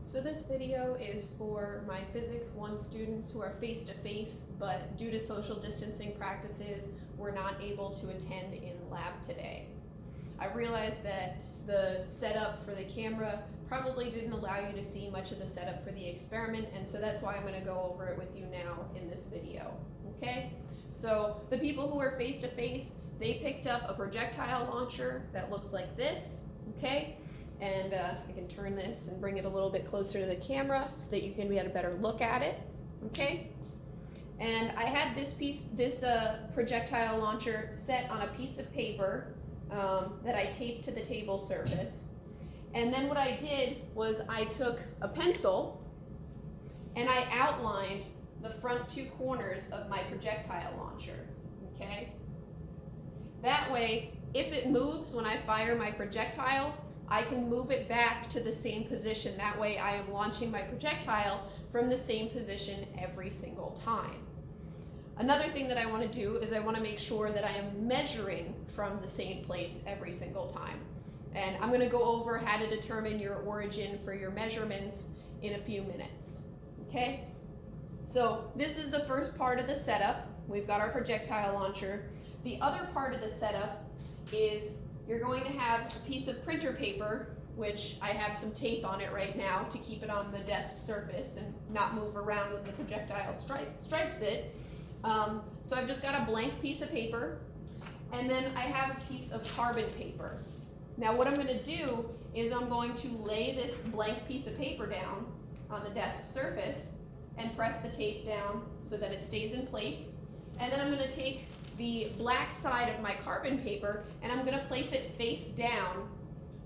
So this video is for my Physics 1 students who are face-to-face, but due to social distancing practices, were not able to attend in lab today. I realized that the setup for the camera probably didn't allow you to see much of the setup for the experiment, and so that's why I'm going to go over it with you now in this video. Okay? So the people who are face-to-face, they picked up a projectile launcher that looks like this, okay? And I can turn this and bring it a little bit closer to the camera so that you can get a better look at it, okay? And I had this projectile launcher set on a piece of paper that I taped to the table surface. And then what I did was I took a pencil and I outlined the front two corners of my projectile launcher, okay? That way, if it moves when I fire my projectile, I can move it back to the same position. That way I am launching my projectile from the same position every single time. Another thing that I want to do is I want to make sure that I am measuring from the same place every single time. And I'm going to go over how to determine your origin for your measurements in a few minutes. Okay? So this is the first part of the setup. We've got our projectile launcher. The other part of the setup is you're going to have a piece of printer paper, which I have some tape on it right now to keep it on the desk surface and not move around when the projectile strikes it. So I've just got a blank piece of paper, and then I have a piece of carbon paper. Now what I'm going to do is I'm going to lay this blank piece of paper down on the desk surface and press the tape down so that it stays in place. And then I'm going to take the black side of my carbon paper and I'm going to place it face down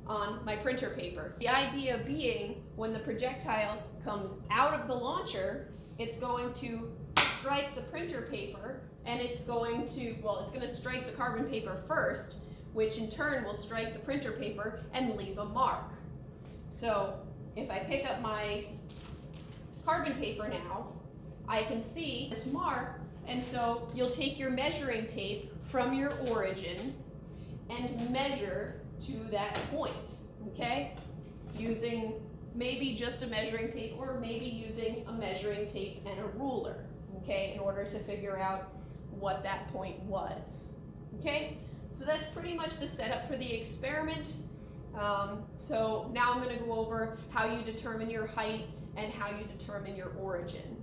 on my printer paper. The idea being, when the projectile comes out of the launcher, it's going to strike the printer paper, and it's going to strike the carbon paper first, which in turn will strike the printer paper and leave a mark. So if I pick up my carbon paper now, I can see this mark. And so you'll take your measuring tape from your origin and measure to that point, okay? Using maybe just a measuring tape, or maybe using a measuring tape and a ruler, okay, in order to figure out what that point was, okay? So that's pretty much the setup for the experiment. So now I'm going to go over how you determine your height and how you determine your origin.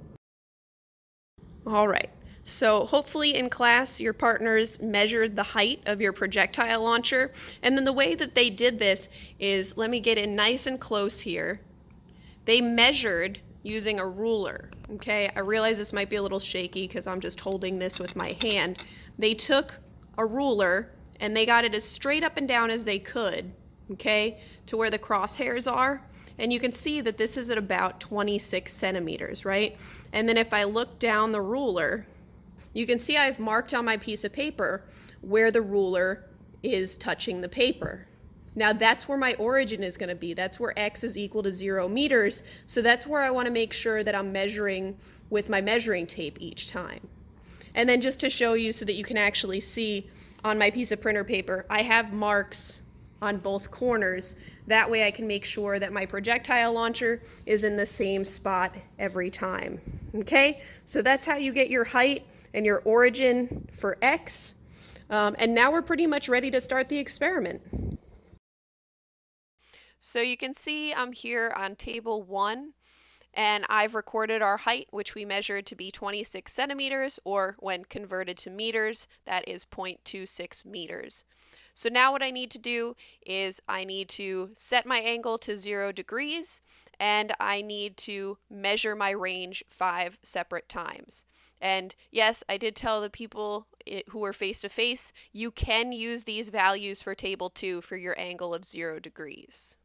All right. So hopefully in class your partners measured the height of your projectile launcher, and then the way that they did this is, let me get in nice and close here. They measured using a ruler, okay? I realize this might be a little shaky because I'm just holding this with my hand. They took a ruler and they got it as straight up and down as they could, okay, to where the crosshairs are. And you can see that this is at about 26 centimeters, right? And then if I look down the ruler, you can see I've marked on my piece of paper where the ruler is touching the paper. Now that's where my origin is going to be. That's where x is equal to 0 meters. So that's where I want to make sure that I'm measuring with my measuring tape each time. And then just to show you so that you can actually see on my piece of printer paper, I have marks on both corners. That way I can make sure that my projectile launcher is in the same spot every time. Okay, so that's how you get your height and your origin for x. And now we're pretty much ready to start the experiment. So you can see I'm here on table 1, and I've recorded our height, which we measured to be 26 centimeters, or when converted to meters, that is 0.26 meters. So now what I need to do is I need to set my angle to 0 degrees, and I need to measure my range 5 separate times. And yes, I did tell the people who were face-to-face, you can use these values for table 2 for your angle of 0 degrees.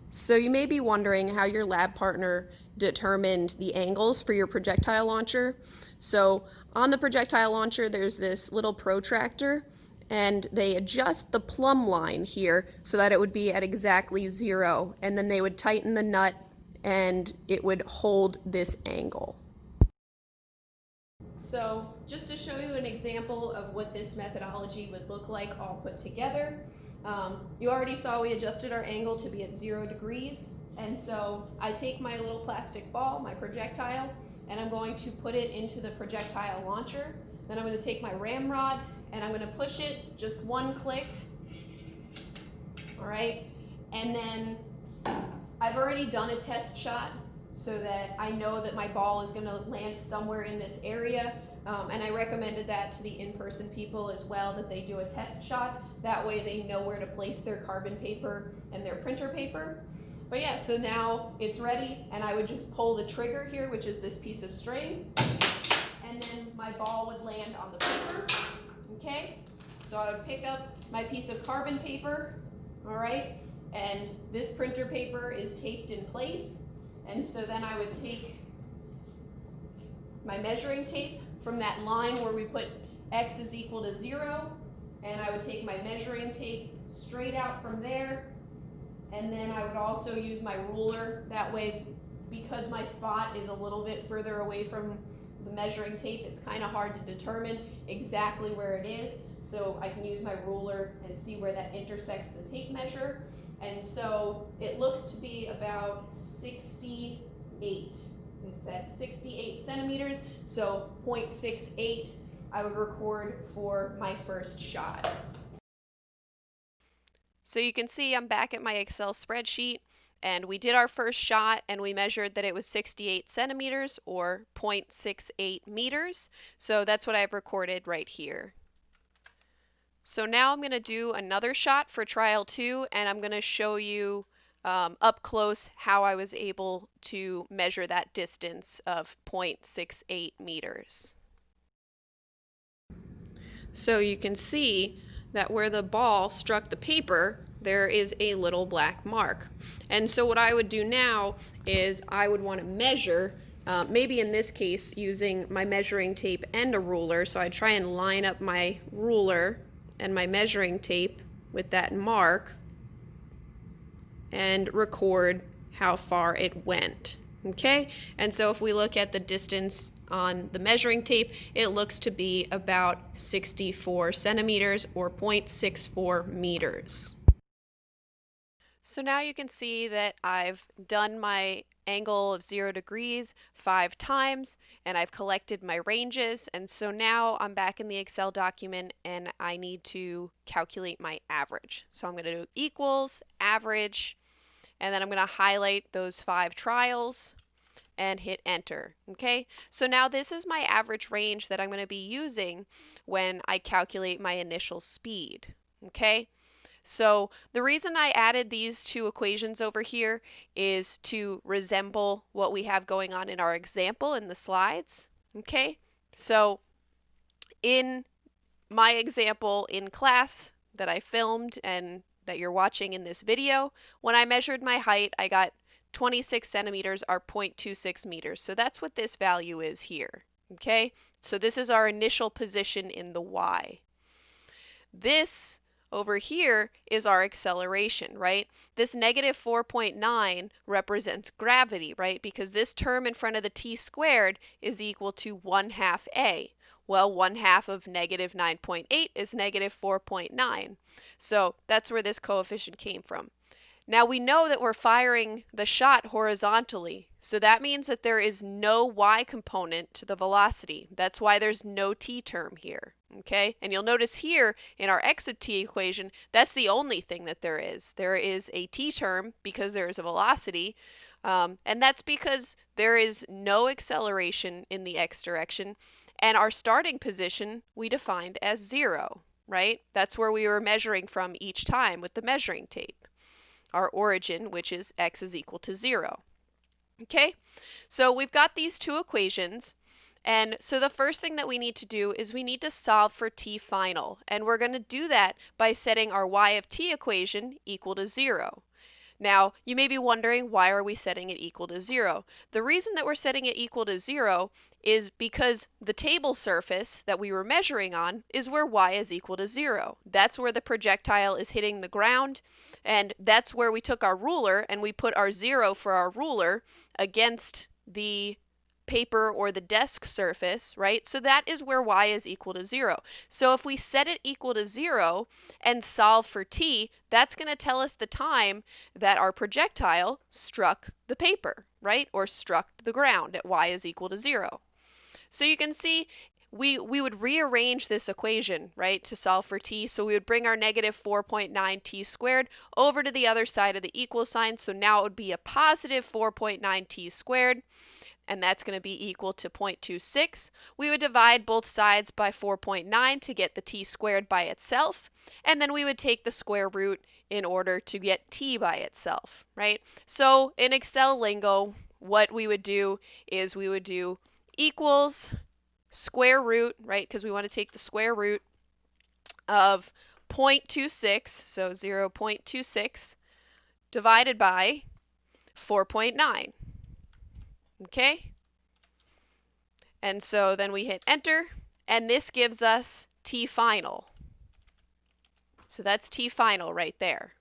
So you may be wondering how your lab partner determined the angles for your projectile launcher. So on the projectile launcher, there's this little protractor, and they adjust the plumb line here so that it would be at exactly 0, and then they would tighten the nut and it would hold this angle. So just to show you an example of what this methodology would look like all put together, you already saw we adjusted our angle to be at 0 degrees. And so I take my little plastic ball, my projectile, and I'm going to put it into the projectile launcher. Then I'm going to take my ramrod and I'm going to push it just one click. All right, and then I've already done a test shot so that I know that my ball is going to land somewhere in this area. And I recommended that to the in-person people as well, that they do a test shot. That way they know where to place their carbon paper and their printer paper. But yeah, so now it's ready, and I would just pull the trigger here, which is this piece of string, and then my ball would land on the paper, okay? So I would pick up my piece of carbon paper, all right? And this printer paper is taped in place, and so then I would take my measuring tape from that line where we put x is equal to 0, and I would take my measuring tape straight out from there, and then I would also use my ruler. That way, because my spot is a little bit further away from the measuring tape, it's kind of hard to determine exactly where it is. So I can use my ruler and see where that intersects the tape measure. And so it looks to be about 68. It's at 68 centimeters, so 0.68 I would record for my first shot. So you can see I'm back at my Excel spreadsheet, and we did our first shot and we measured that it was 68 centimeters or 0.68 meters. So that's what I've recorded right here. So now I'm going to do another shot for trial 2, and I'm going to show you up close how I was able to measure that distance of 0.68 meters. So you can see that where the ball struck the paper, there is a little black mark. And so what I would do now is I would want to measure, maybe in this case using my measuring tape and a ruler. So I try and line up my ruler and my measuring tape with that mark and record how far it went. Okay, and so if we look at the distance on the measuring tape, it looks to be about 64 centimeters or 0.64 meters. So now you can see that I've done my angle of 0 degrees 5 times, and I've collected my ranges, and so now I'm back in the Excel document and I need to calculate my average. So I'm going to do equals average, and then I'm going to highlight those 5 trials and hit enter. Okay, so now this is my average range that I'm going to be using when I calculate my initial speed. Okay, so the reason I added these two equations over here is to resemble what we have going on in our example in the slides. Okay, so in my example in class that I filmed and that you're watching in this video, when I measured my height, I got 26 centimeters or 0.26 meters. So that's what this value is here. Okay, so this is our initial position in the y. This over here is our acceleration, right? This negative 4.9 represents gravity, right? Because this term in front of the t squared is equal to 1/2 a. Well, 1/2 of negative 9.8 is negative 4.9. So that's where this coefficient came from. Now we know that we're firing the shot horizontally, so that means that there is no y component to the velocity. That's why there's no t term here, okay? And you'll notice here in our x of t equation, that's the only thing that there is. There is a t term because there is a velocity, and that's because there is no acceleration in the x direction, and our starting position we defined as 0, right? That's where we were measuring from each time with the measuring tape. Our origin, which is x is equal to 0. Okay, so we've got these two equations, and so the first thing that we need to do is we need to solve for t final, and we're going to do that by setting our y of t equation equal to 0. Now, you may be wondering, why are we setting it equal to 0? The reason that we're setting it equal to 0 is because the table surface that we were measuring on is where y is equal to 0. That's where the projectile is hitting the ground, and that's where we took our ruler and we put our 0 for our ruler against the paper or the desk surface, right? So that is where y is equal to 0. So if we set it equal to 0 and solve for t, that's going to tell us the time that our projectile struck the paper, right? Or struck the ground at y is equal to 0. So you can see we would rearrange this equation, right, to solve for t. So we would bring our negative 4.9 t squared over to the other side of the equal sign. So now it would be a positive 4.9 t squared, and that's going to be equal to 0.26. We would divide both sides by 4.9 to get the t squared by itself, and then we would take the square root in order to get t by itself, right? So in Excel lingo, what we would do is we would do equals square root, right, because we want to take the square root of 0.26, so 0.26, divided by 4.9. Okay? And so then we hit enter, and this gives us t final. So that's t final right there.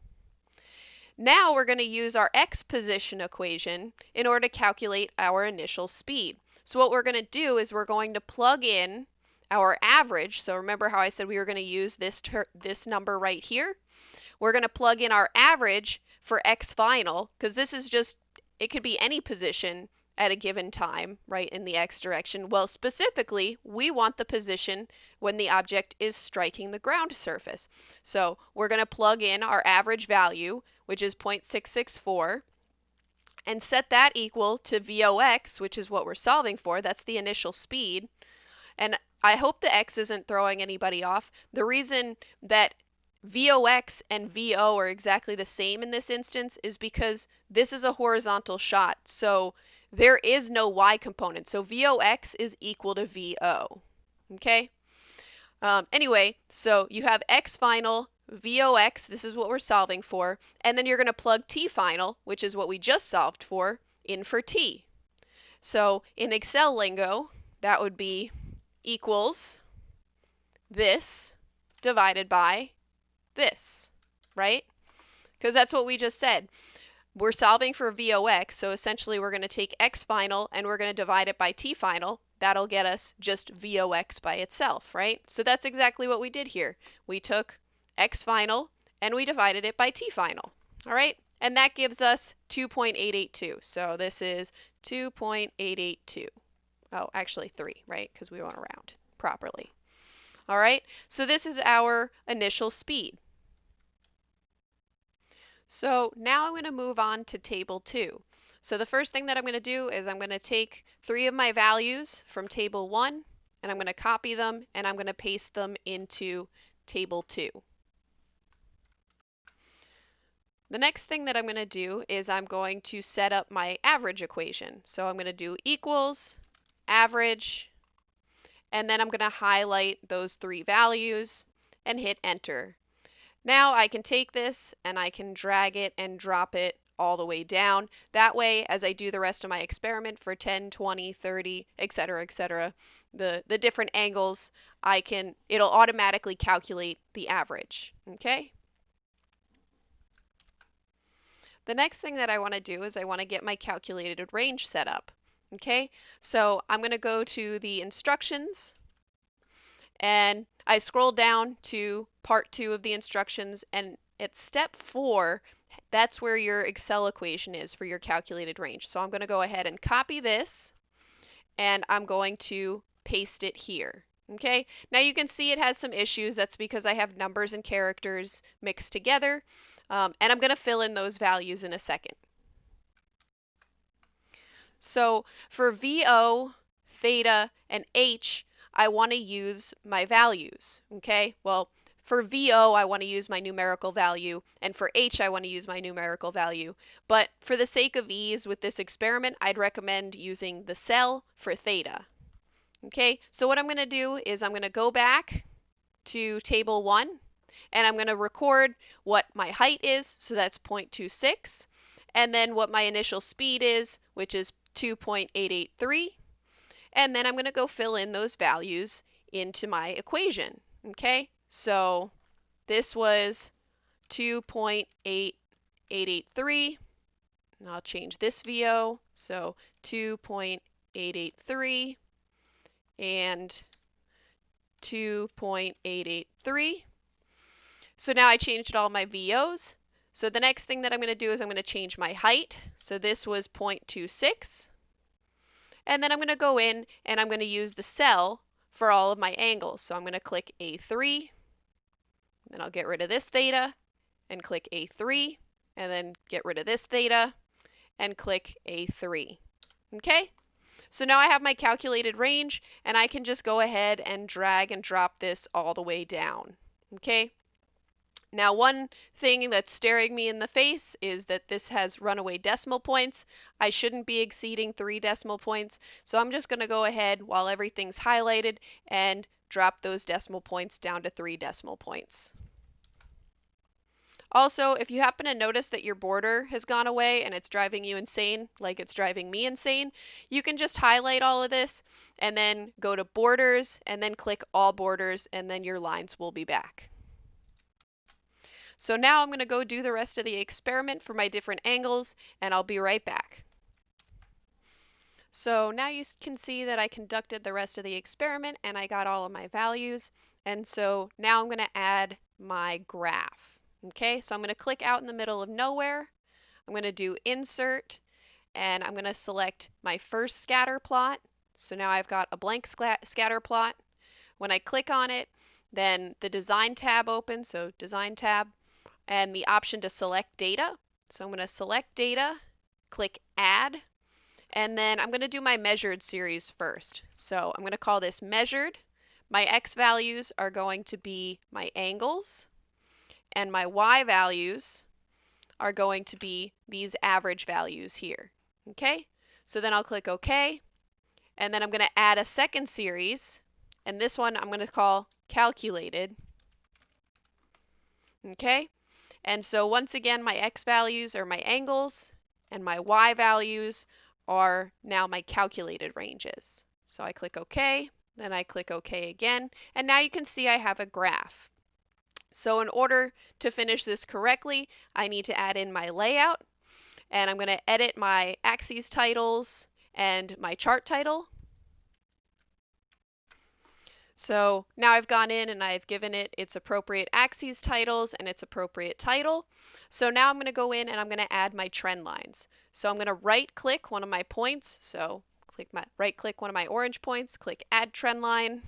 Now we're going to use our x position equation in order to calculate our initial speed. So what we're going to do is we're going to plug in our average. So remember how I said we were going to use this number right here? We're going to plug in our average for x final, because this is just, it could be any position at a given time, right, in the x direction. Well, specifically, we want the position when the object is striking the ground surface. So we're going to plug in our average value, which is 0.664, and set that equal to VOX, which is what we're solving for. That's the initial speed. And I hope the x isn't throwing anybody off. The reason that VOX and VO are exactly the same in this instance is because this is a horizontal shot. So there is no y component. So VOX is equal to VO. Okay? Anyway, so you have x final, VOX, this is what we're solving for, and then you're going to plug t final, which is what we just solved for, in for t. So in Excel lingo, that would be equals this divided by this, right? Because that's what we just said. We're solving for VOX, so essentially we're going to take x final and we're going to divide it by t final. That'll get us just VOX by itself, right? So that's exactly what we did here. We took x final and we divided it by t final, all right? And that gives us 2.882. So this is 2.882. Oh, actually 3, right? Because we went around properly. All right, so this is our initial speed. So now I'm going to move on to table 2. So the first thing that I'm going to do is I'm going to take 3 of my values from table 1, and I'm going to copy them, and I'm going to paste them into table 2. The next thing that I'm going to do is I'm going to set up my average equation. So I'm going to do equals average, and then I'm going to highlight those 3 values and hit enter. Now I can take this and I can drag it and drop it all the way down. That way, as I do the rest of my experiment for 10, 20, 30, etc., the different angles, it'll automatically calculate the average, okay? The next thing that I want to do is I want to get my calculated range set up, okay? So I'm going to go to the instructions, and I scroll down to part 2 of the instructions, and at step 4, that's where your Excel equation is for your calculated range. So I'm going to go ahead and copy this, and I'm going to paste it here. Okay, now you can see it has some issues. That's because I have numbers and characters mixed together, and I'm going to fill in those values in a second. So for VO, theta, and H, I want to use my values, okay? Well, for VO, I want to use my numerical value, and for H, I want to use my numerical value. But for the sake of ease with this experiment, I'd recommend using the cell for theta. Okay, so what I'm going to do is I'm going to go back to table 1, and I'm going to record what my height is, so that's 0.26, and then what my initial speed is, which is 2.883. And then I'm going to go fill in those values into my equation. Okay, so this was 2.883. And I'll change this VO, so 2.883. 2.883 and 2.883. So now I changed all my VOs. So the next thing that I'm going to do is I'm going to change my height. So this was 0.26. And then I'm going to go in and I'm going to use the cell for all of my angles. So I'm going to click A3, then I'll get rid of this theta and click A3, and then get rid of this theta and click A3. Okay? So now I have my calculated range, and I can just go ahead and drag and drop this all the way down. Okay? Now, one thing that's staring me in the face is that this has runaway decimal points. I shouldn't be exceeding 3 decimal points, so I'm just going to go ahead while everything's highlighted and drop those decimal points down to 3 decimal points. Also, if you happen to notice that your border has gone away and it's driving you insane, like it's driving me insane, you can just highlight all of this and then go to borders and then click all borders, and then your lines will be back. So now I'm going to go do the rest of the experiment for my different angles, and I'll be right back. So now you can see that I conducted the rest of the experiment and I got all of my values. And so now I'm going to add my graph. Okay, so I'm going to click out in the middle of nowhere. I'm going to do insert, and I'm going to select my first scatter plot. So now I've got a blank scatter plot. When I click on it, then the design tab opens, so design tab, and the option to select data. So I'm going to select data, click add, and then I'm going to do my measured series first. So I'm going to call this measured. My x values are going to be my angles, and my y values are going to be these average values here. Okay, so then I'll click OK, and then I'm going to add a second series, and this one I'm going to call calculated. Okay, and so once again, my x values are my angles, and my y values are now my calculated ranges. So I click OK, then I click OK again, and now you can see I have a graph. So in order to finish this correctly, I need to add in my layout, and I'm going to edit my axes titles and my chart title. So now I've gone in and I've given it its appropriate axes titles and its appropriate title. So now I'm going to go in and I'm going to add my trend lines. So I'm going to right click one of my points. So right click one of my orange points, click add trend line.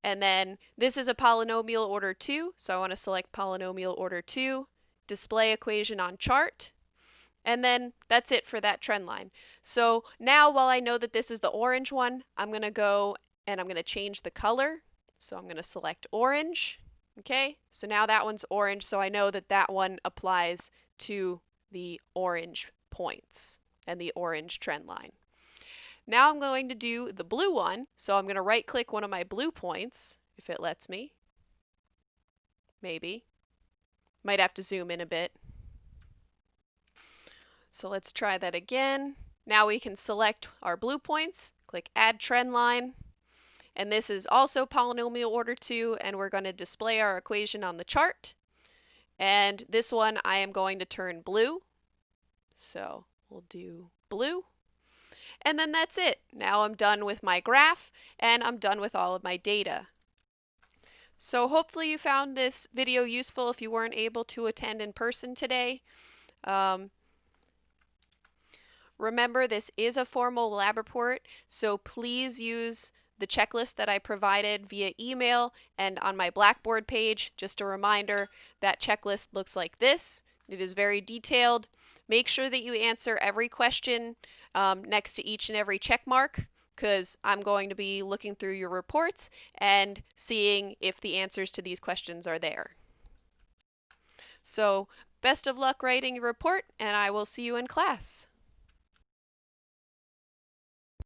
And then this is a polynomial order 2. So I want to select polynomial order 2, display equation on chart. And then that's it for that trend line. So now while I know that this is the orange one, I'm going to go and I'm going to change the color. So I'm going to select orange. Okay, so now that one's orange, so I know that that one applies to the orange points and the orange trend line. Now I'm going to do the blue one, so I'm going to right click one of my blue points, if it lets me. Maybe. Might have to zoom in a bit. So let's try that again. Now we can select our blue points, click add trend line, and this is also polynomial order 2, and we're going to display our equation on the chart. And this one I am going to turn blue. So we'll do blue. And then that's it. Now I'm done with my graph and I'm done with all of my data. So hopefully you found this video useful if you weren't able to attend in person today. Remember, this is a formal lab report, so please use the checklist that I provided via email and on my Blackboard page. Just a reminder, that checklist looks like this. It is very detailed. Make sure that you answer every question next to each and every check mark, because I'm going to be looking through your reports and seeing if the answers to these questions are there. So best of luck writing your report, and I will see you in class.